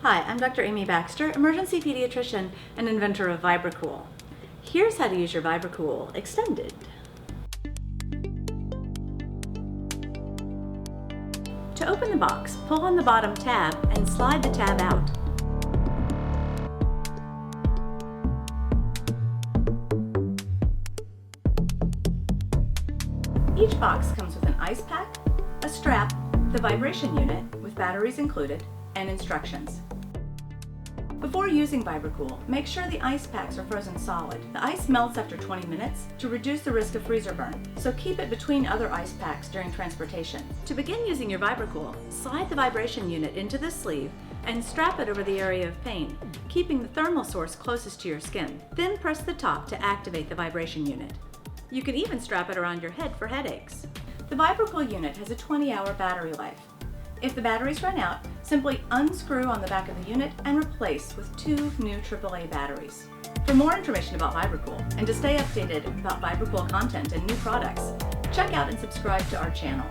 Hi, I'm Dr. Amy Baxter, emergency pediatrician and inventor of VibraCool. Here's how to use your VibraCool extended. To open the box, pull on the bottom tab and slide the tab out. Each box comes with an ice pack, a strap, the vibration unit with batteries included, and instructions. Before using VibraCool, make sure the ice packs are frozen solid. The ice melts after 20 minutes to reduce the risk of freezer burn, so keep it between other ice packs during transportation. To begin using your VibraCool, slide the vibration unit into the sleeve and strap it over the area of pain, keeping the thermal source closest to your skin. Then press the top to activate the vibration unit. You can even strap it around your head for headaches. The VibraCool unit has a 20-hour battery life. If the batteries run out, simply unscrew on the back of the unit and replace with 2 new AAA batteries. For more information about VibraCool and to stay updated about VibraCool content and new products, check out and subscribe to our channel.